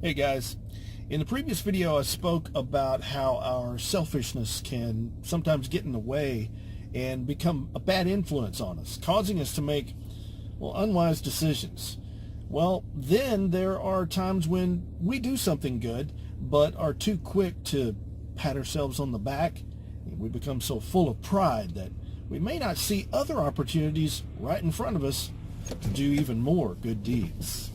Hey guys, in the previous video I spoke about how our selfishness can sometimes get in the way and become a bad influence on us, causing us to make, unwise decisions. Well, then there are times when we do something good, but are too quick to pat ourselves on the back. We become so full of pride that we may not see other opportunities right in front of us to do even more good deeds.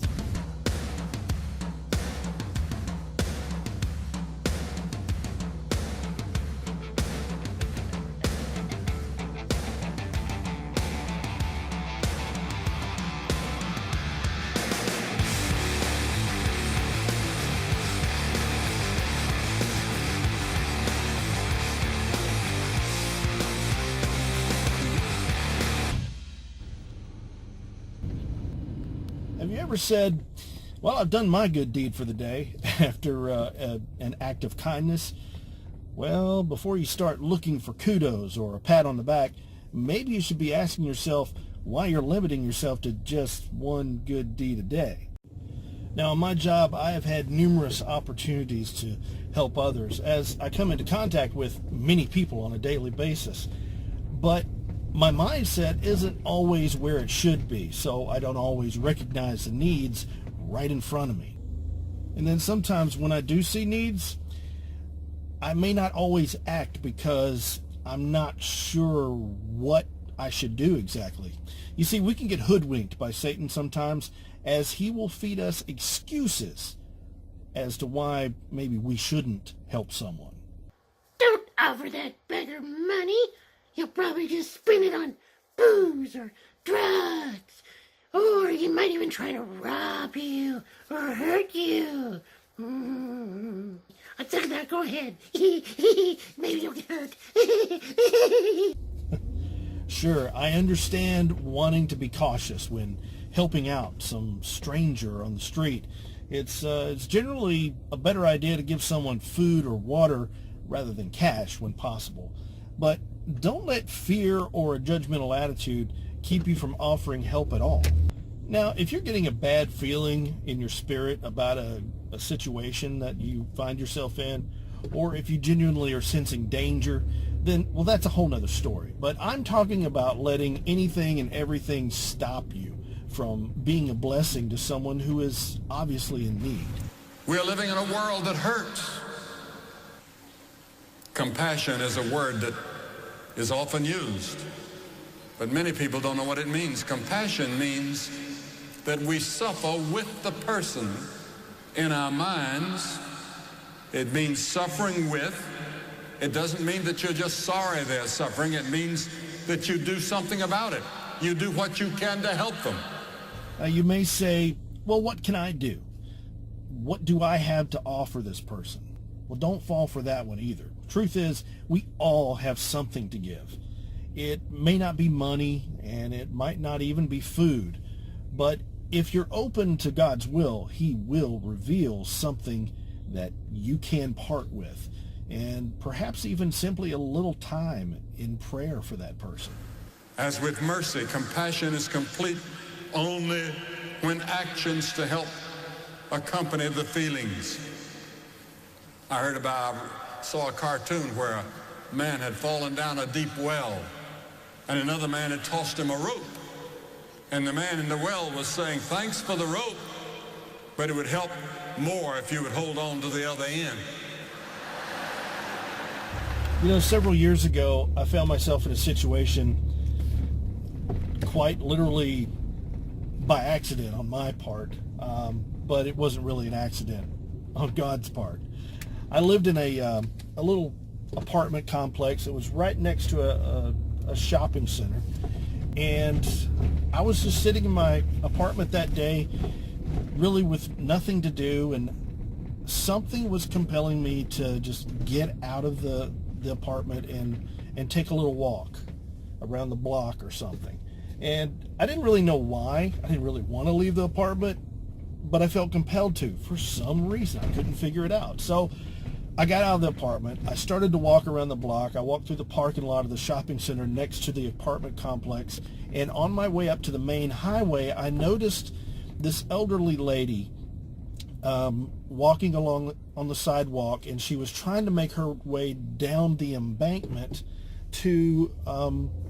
Have you ever said, well, I've done my good deed for the day after an act of kindness? Well, before you start looking for kudos or a pat on the back, maybe you should be asking yourself why you're limiting yourself to just one good deed a day. Now, in my job, I have had numerous opportunities to help others as I come into contact with many people on a daily basis. But my mindset isn't always where it should be, so I don't always recognize the needs right in front of me. And then sometimes when I do see needs, I may not always act because I'm not sure what I should do exactly. You see, we can get hoodwinked by Satan sometimes, as he will feed us excuses as to why maybe we shouldn't help someone. Don't offer that beggar money. He'll probably just spend it on booze or drugs. Or he might even try to rob you or hurt you. I'll take that. Go ahead. Maybe you'll get hurt. Sure, I understand wanting to be cautious when helping out some stranger on the street. It's generally a better idea to give someone food or water rather than cash when possible. But don't let fear or a judgmental attitude keep you from offering help at all. Now, if you're getting a bad feeling in your spirit about a situation that you find yourself in, or if you genuinely are sensing danger, then, that's a whole nother story. But I'm talking about letting anything and everything stop you from being a blessing to someone who is obviously in need. We're living in a world that hurts. Compassion is a word that is often used, but many people don't know what it means. Compassion means that we suffer with the person in our minds. It means suffering with. It doesn't mean that you're just sorry they're suffering. It means that you do something about it. You do what you can to help them. You may say, well, what can I do? What do I have to offer this person? Well, don't fall for that one either. Truth is, we all have something to give. It may not be money, and it might not even be food, but if you're open to God's will, He will reveal something that you can part with, and perhaps even simply a little time in prayer for that person. As with mercy, compassion is complete only when actions to help accompany the feelings. I saw a cartoon where a man had fallen down a deep well and another man had tossed him a rope. And the man in the well was saying, thanks for the rope, but it would help more if you would hold on to the other end. Several years ago, I found myself in a situation quite literally by accident on my part, but it wasn't really an accident on God's part. I lived in a little apartment complex that was right next to a shopping center, and I was just sitting in my apartment that day, really with nothing to do, and something was compelling me to just get out of the apartment and take a little walk around the block or something. And I didn't really know why. I didn't really want to leave the apartment, but I felt compelled to for some reason. I couldn't figure it out. So I got out of the apartment. I started to walk around the block. I walked through the parking lot of the shopping center next to the apartment complex. And on my way up to the main highway, I noticed this elderly lady walking along on the sidewalk, and she was trying to make her way down the embankment to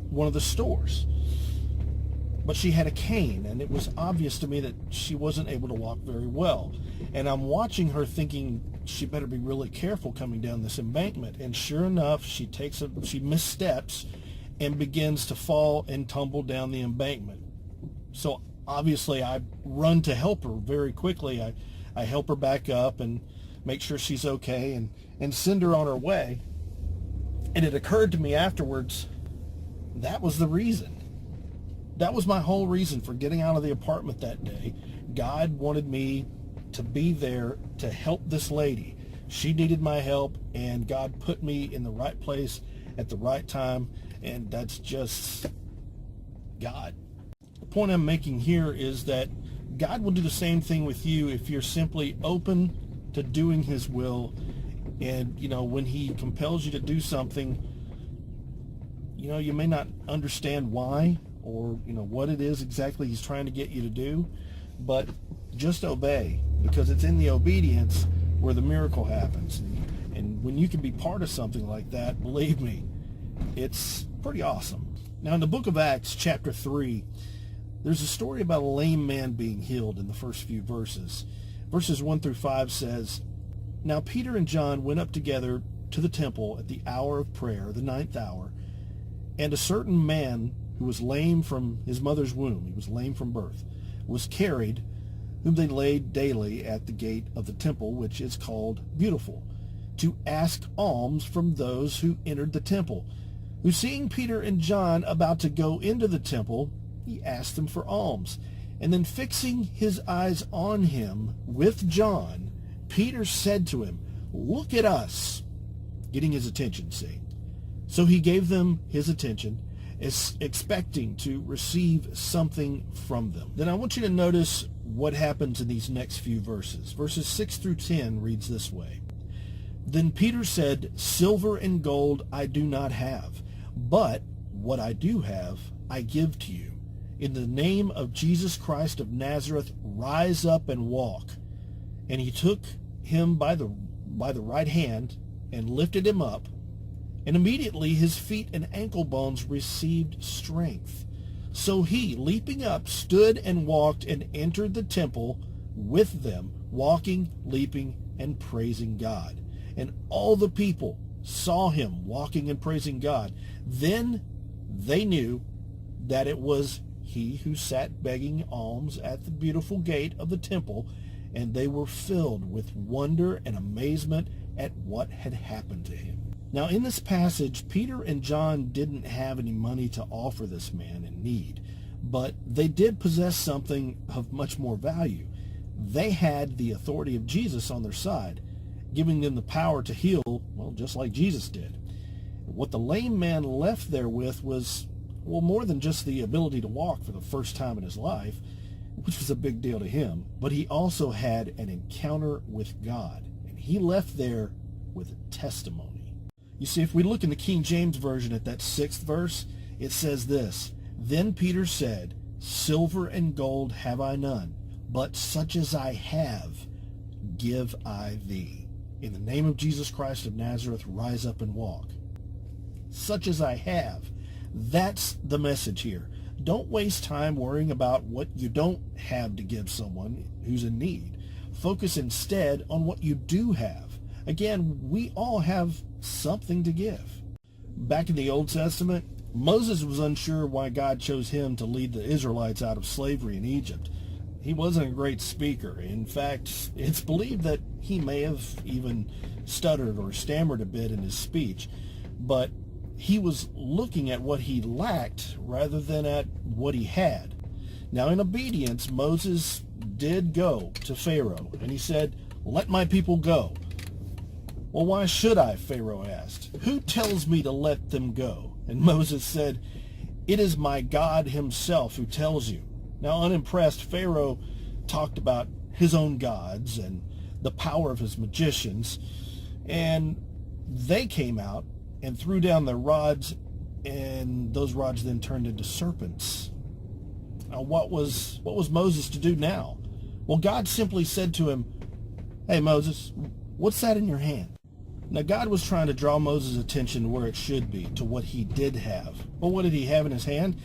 one of the stores. But she had a cane, and it was obvious to me that she wasn't able to walk very well. And I'm watching her thinking she better be really careful coming down this embankment. And sure enough, she missteps and begins to fall and tumble down the embankment. So obviously I run to help her very quickly. I help her back up and make sure she's okay and send her on her way. And it occurred to me afterwards, that was the reason. That was my whole reason for getting out of the apartment that day. God wanted me to be there to help this lady. She needed my help, and God put me in the right place at the right time, and that's just God. The point I'm making here is that God will do the same thing with you if you're simply open to doing his will. And, when he compels you to do something, you may not understand why or, what it is exactly he's trying to get you to do, but just obey, because it's in the obedience where the miracle happens. And when you can be part of something like that, believe me, it's pretty awesome. Now, in the book of Acts, chapter 3, there's a story about a lame man being healed in the first few verses. Verses 1 through 5 says, "Now Peter and John went up together to the temple at the hour of prayer, the 9th hour, and a certain man who was lame from his mother's womb," he was lame from birth, "was carried, whom they laid daily at the gate of the temple, which is called Beautiful, to ask alms from those who entered the temple. Who, seeing Peter and John about to go into the temple, he asked them for alms. And then fixing his eyes on him with John, Peter said to him, 'Look at us,'" getting his attention, see. So he gave them his attention, expecting to receive something from them. Then I want you to notice what happens in these next few verses. Verses 6 through 10 reads this way. "Then Peter said, 'Silver and gold I do not have, but what I do have I give to you. In the name of Jesus Christ of Nazareth, rise up and walk.' And he took him by the right hand and lifted him up, and immediately his feet and ankle bones received strength. So he, leaping up, stood and walked and entered the temple with them, walking, leaping, and praising God. And all the people saw him walking and praising God. Then they knew that it was he who sat begging alms at the beautiful gate of the temple, and they were filled with wonder and amazement at what had happened to him." Now, in this passage, Peter and John didn't have any money to offer this man in need, but they did possess something of much more value. They had the authority of Jesus on their side, giving them the power to heal, well, just like Jesus did. What the lame man left there with was, well, more than just the ability to walk for the first time in his life, which was a big deal to him, but he also had an encounter with God, and he left there with a testimony. You see, if we look in the King James Version at that 6th verse, it says this, "Then Peter said, 'Silver and gold have I none, but such as I have, give I thee. In the name of Jesus Christ of Nazareth, rise up and walk.'" Such as I have. That's the message here. Don't waste time worrying about what you don't have to give someone who's in need. Focus instead on what you do have. Again, we all have something to give. Back in the Old Testament, Moses was unsure why God chose him to lead the Israelites out of slavery in Egypt. He wasn't a great speaker. In fact, it's believed that he may have even stuttered or stammered a bit in his speech, but he was looking at what he lacked rather than at what he had. Now, in obedience, Moses did go to Pharaoh, and he said, "Let my people go." "Well, why should I?" Pharaoh asked. "Who tells me to let them go?" And Moses said, "It is my God himself who tells you." Now, unimpressed, Pharaoh talked about his own gods and the power of his magicians, and they came out and threw down their rods, and those rods then turned into serpents. Now, what was Moses to do now? Well, God simply said to him, Hey, Moses, what's that in your hand? Now, God was trying to draw Moses' attention to where it should be, to what he did have. Well, what did he have in his hand?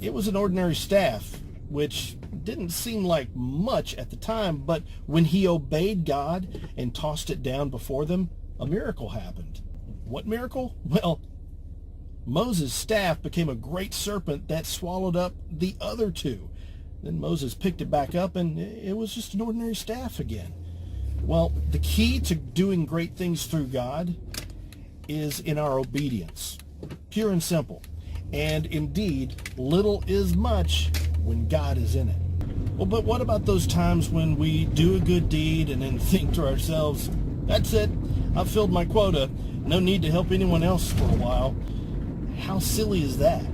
It was an ordinary staff, which didn't seem like much at the time, but when he obeyed God and tossed it down before them, a miracle happened. What miracle? Well, Moses' staff became a great serpent that swallowed up the other two. Then Moses picked it back up, and it was just an ordinary staff again. Well, the key to doing great things through God is in our obedience. Pure and simple. And indeed, little is much when God is in it. Well, but what about those times when we do a good deed and then think to ourselves, that's it, I've filled my quota, no need to help anyone else for a while? How silly is that?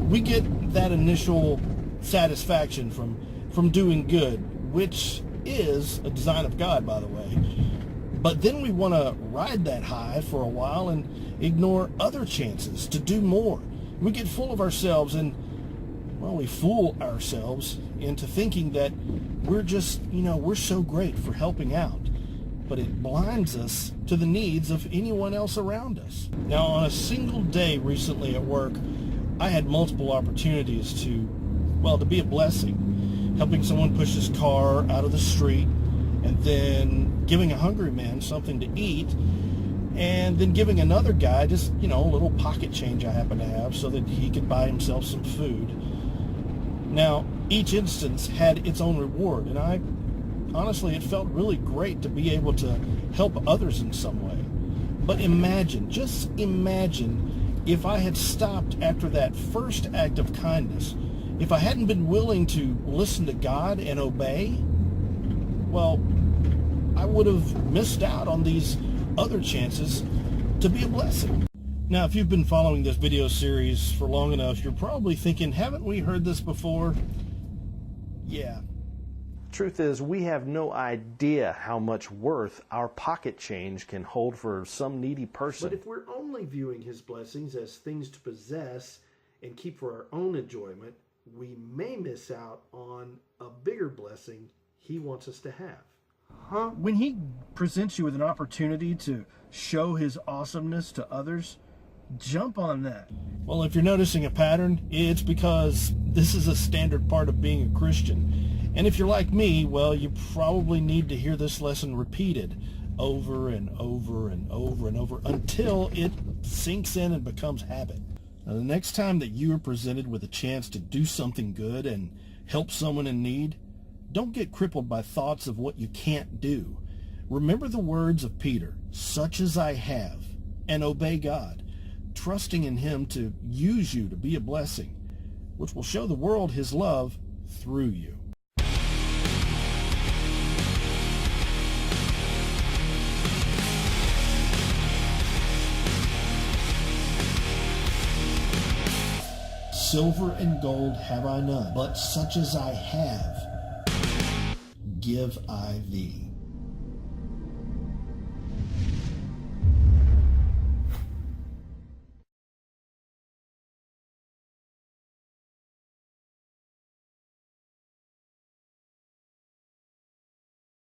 We get that initial satisfaction from doing good, which is a design of God, by the way. But then we want to ride that high for a while and ignore other chances to do more. We get full of ourselves and, well, we fool ourselves into thinking that we're just, we're so great for helping out. But it blinds us to the needs of anyone else around us. Now, on a single day recently at work, I had multiple opportunities to be a blessing. Helping someone push his car out of the street, and then giving a hungry man something to eat, and then giving another guy just, a little pocket change I happen to have so that he could buy himself some food. Now, each instance had its own reward, and honestly, it felt really great to be able to help others in some way. But just imagine if I had stopped after that first act of kindness. If I hadn't been willing to listen to God and obey, well, I would have missed out on these other chances to be a blessing. Now, if you've been following this video series for long enough, you're probably thinking, haven't we heard this before? Yeah. Truth is, we have no idea how much worth our pocket change can hold for some needy person. But if we're only viewing his blessings as things to possess and keep for our own enjoyment, we may miss out on a bigger blessing he wants us to have. When he presents you with an opportunity to show his awesomeness to others, jump on that. Well, if you're noticing a pattern, it's because this is a standard part of being a Christian. And if you're like me, well, you probably need to hear this lesson repeated over and over and over and over until it sinks in and becomes habit. Now, the next time that you are presented with a chance to do something good and help someone in need, don't get crippled by thoughts of what you can't do. Remember the words of Peter, such as I have, and obey God, trusting in him to use you to be a blessing, which will show the world his love through you. Silver and gold have I none, but such as I have, give I thee.